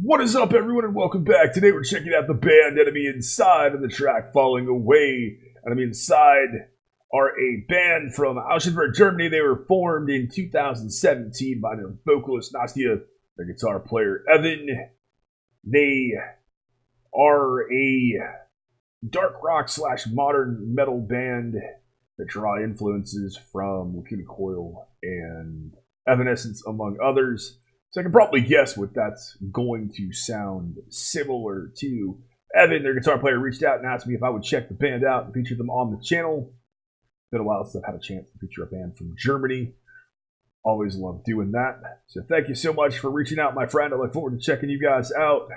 What is up, everyone, and welcome back. Today we're checking out the band Enemy Inside and the track Falling Away. Enemy Inside are a band from Augsburg, Germany. They were formed in 2017 by their vocalist Nastia, their guitar player Evan. They are a dark rock / modern metal band that draw influences from Lacuna Coil and Evanescence, among others. So I can probably guess what that's going to sound similar to. Evan, their guitar player, reached out and asked me if I would check the band out and feature them on the channel. It's been a while since I've had a chance to feature a band from Germany. Always love doing that. So thank you so much for reaching out, my friend. I look forward to checking you guys out.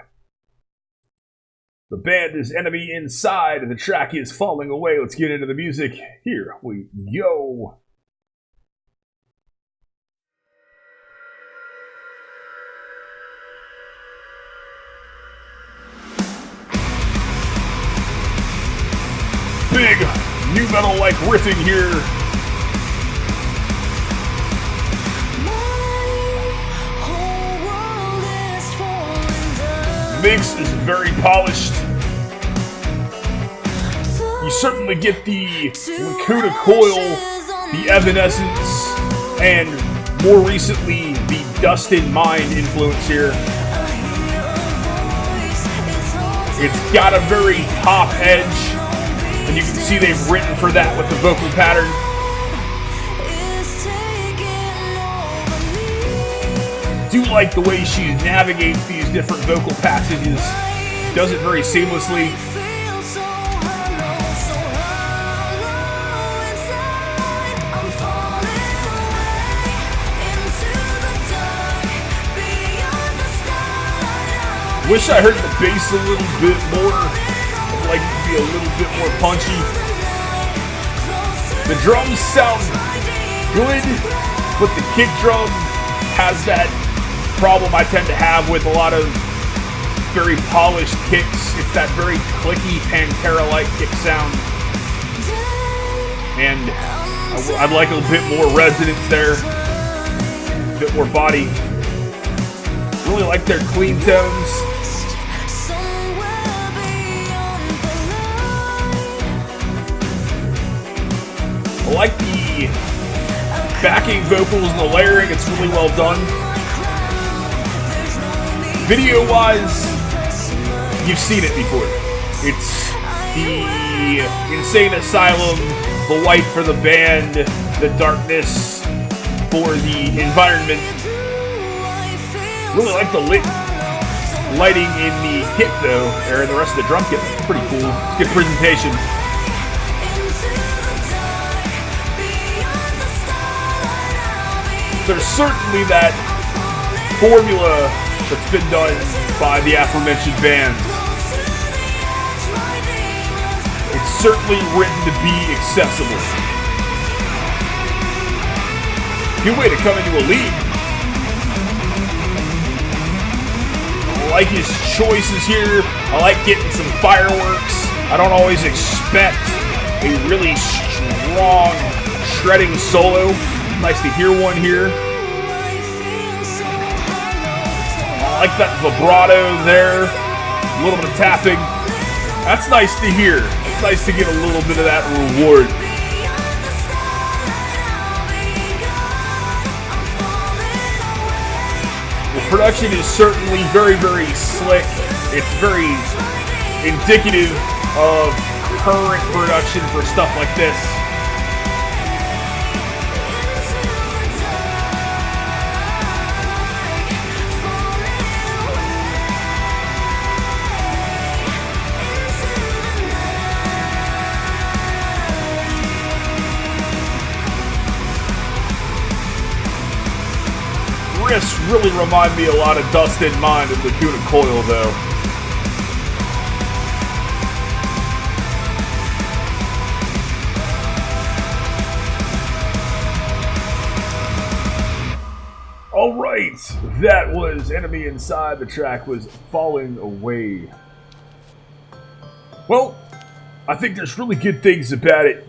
The band is Enemy Inside, and the track is Falling Away. Let's get into the music. Here we go. Big new metal-like riffing here. Mix is very polished. You certainly get the Lacuna Coil, the Evanescence, and more recently the Dust in Mind influence here. It's got a very pop edge. And you can see they've written for that with the vocal pattern. Do like the way she navigates these different vocal passages. Does it very seamlessly. Wish I heard the bass a little bit more. Like it to be a little bit more punchy. The drums sound good, but the kick drum has that problem I tend to have with a lot of very polished kicks. It's that very clicky Pantera-like kick sound. And I'd like a bit more resonance there. A bit more body. Really like their clean tones. I like the backing vocals and the layering. It's really well done. Video-wise, you've seen it before. It's the Insane Asylum, the white for the band, the darkness for the environment. Really like the lighting in the kit, though, or the rest of the drum kit. It's pretty cool. It's good presentation. There's certainly that formula that's been done by the aforementioned bands. It's certainly written to be accessible. Good way to come into a league. I like his choices here. I like getting some fireworks. I don't always expect a really strong shredding solo. Nice to hear one here. I like that vibrato there. A little bit of tapping. That's nice to hear. It's nice to get a little bit of that reward. The production is certainly very, very slick. It's very indicative of current production for stuff like this. Riffs really remind me a lot of Dust in Mind and Lacuna Coil, though. Alright, that was Enemy Inside. The track was Falling Away. Well, I think there's really good things about it,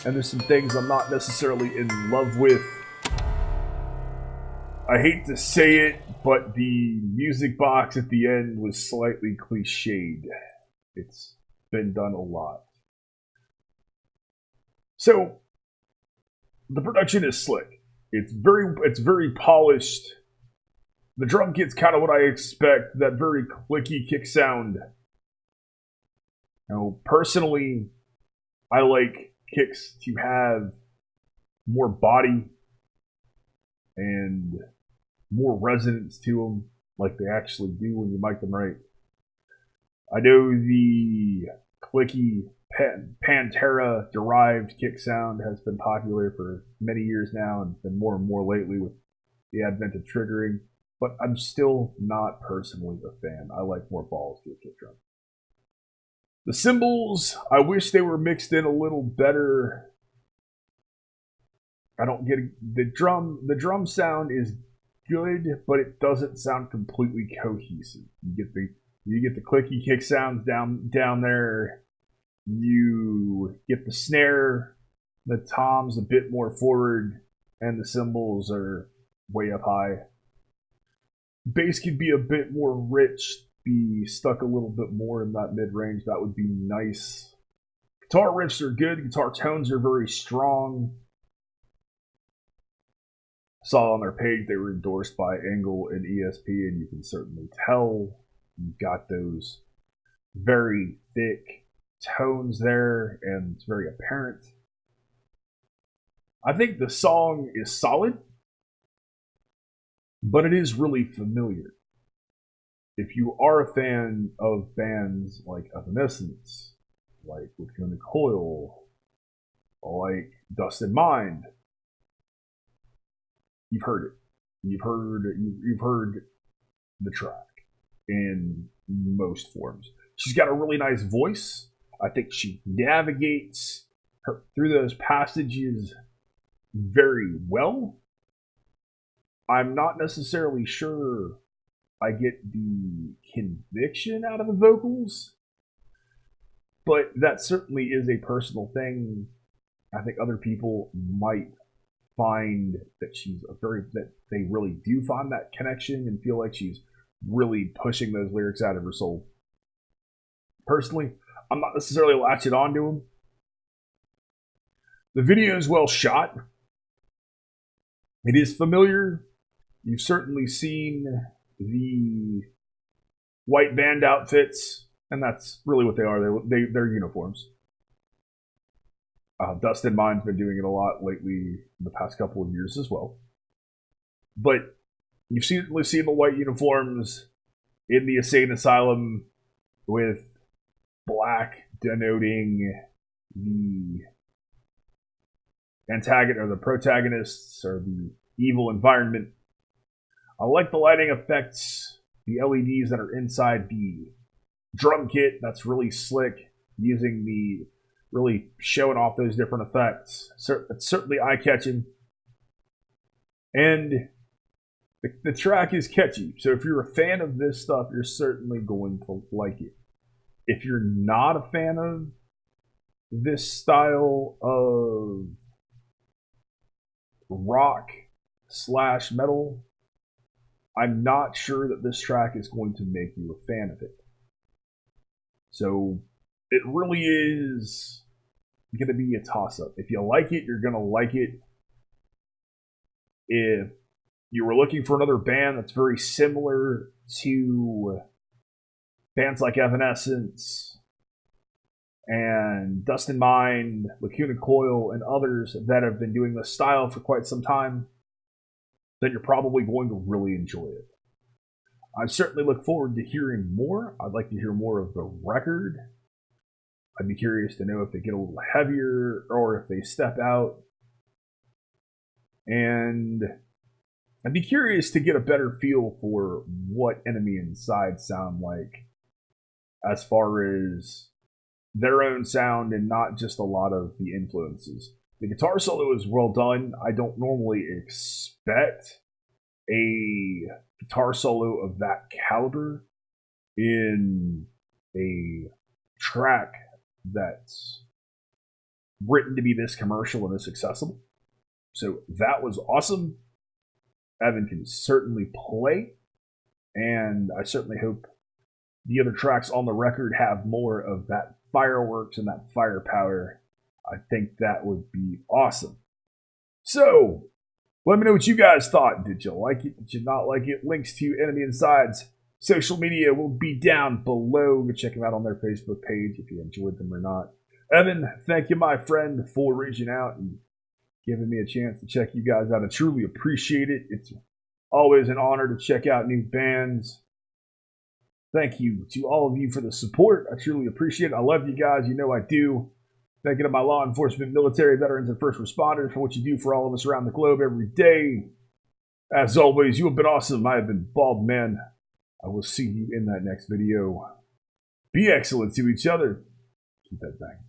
and there's some things I'm not necessarily in love with. I hate to say it, but the music box at the end was slightly cliched. It's been done a lot. So, the production is slick. It's very polished. The drum kit's kind of what I expect, that very clicky kick sound. Now, personally, I like kicks to have more body and more resonance to them, like they actually do when you mic them right. I know the clicky Pantera-derived kick sound has been popular for many years now and more lately with the advent of triggering, but I'm still not personally a fan. I like more balls to a kick drum. The cymbals, I wish they were mixed in a little better. I don't get the drum sound is good, but it doesn't sound completely cohesive. You get the clicky kick sounds down there. You get the snare, the toms a bit more forward, and the cymbals are way up high. Bass could be a bit more rich, be stuck a little bit more in that mid-range. That would be nice. Guitar riffs are good. Guitar tones are very strong. Saw on their page they were endorsed by Engel and ESP, and you can certainly tell you've got those very thick tones there, and it's very apparent. I think the song is solid, but it is really familiar. If you are a fan of bands like Evanescence, like Lacuna Coil, like Dust in Mind, you've heard it. You've heard the track in most forms. She's got a really nice voice. I think she navigates through those passages very well. I'm not necessarily sure I get the conviction out of the vocals, but that certainly is a personal thing. I think other people might find that that they really do find that connection and feel like she's really pushing those lyrics out of her soul. Personally, I'm not necessarily latching onto them. The video is well shot. It is familiar. You've certainly seen the white band outfits, and that's really what they are. They're uniforms. Dust in Mind's been doing it a lot lately in the past couple of years as well. But you've certainly seen the white uniforms in the insane asylum with black denoting the antagonist or the protagonists or the evil environment. I like the lighting effects, the LEDs that are inside the drum kit. That's really slick, really showing off those different effects. It's certainly eye-catching. And the track is catchy. So if you're a fan of this stuff, you're certainly going to like it. If you're not a fan of this style of rock/metal, I'm not sure that this track is going to make you a fan of it. So it really is going to be a toss-up. If you like it, you're going to like it. If you were looking for another band that's very similar to bands like Evanescence and Dust in Mind, Lacuna Coil, and others that have been doing this style for quite some time, then you're probably going to really enjoy it. I certainly look forward to hearing more. I'd like to hear more of the record. I'd be curious to know if they get a little heavier or if they step out. And I'd be curious to get a better feel for what Enemy Inside sound like as far as their own sound and not just a lot of the influences. The guitar solo is well done. I don't normally expect a guitar solo of that caliber in a track that's written to be this commercial and this accessible. So that was awesome. Evan can certainly play. And I certainly hope the other tracks on the record have more of that fireworks and that firepower. I think that would be awesome. So, let me know what you guys thought. Did you like it? Did you not like it? Links to Enemy Inside's social media will be down below. Go check them out on their Facebook page if you enjoyed them or not. Evan, thank you, my friend, for reaching out and giving me a chance to check you guys out. I truly appreciate it. It's always an honor to check out new bands. Thank you to all of you for the support. I truly appreciate it. I love you guys. You know I do. Thank you to my law enforcement, military, veterans, and first responders for what you do for all of us around the globe every day. As always, you have been awesome. I have been Baldman. I will see you in that next video. Be excellent to each other. Keep that bang.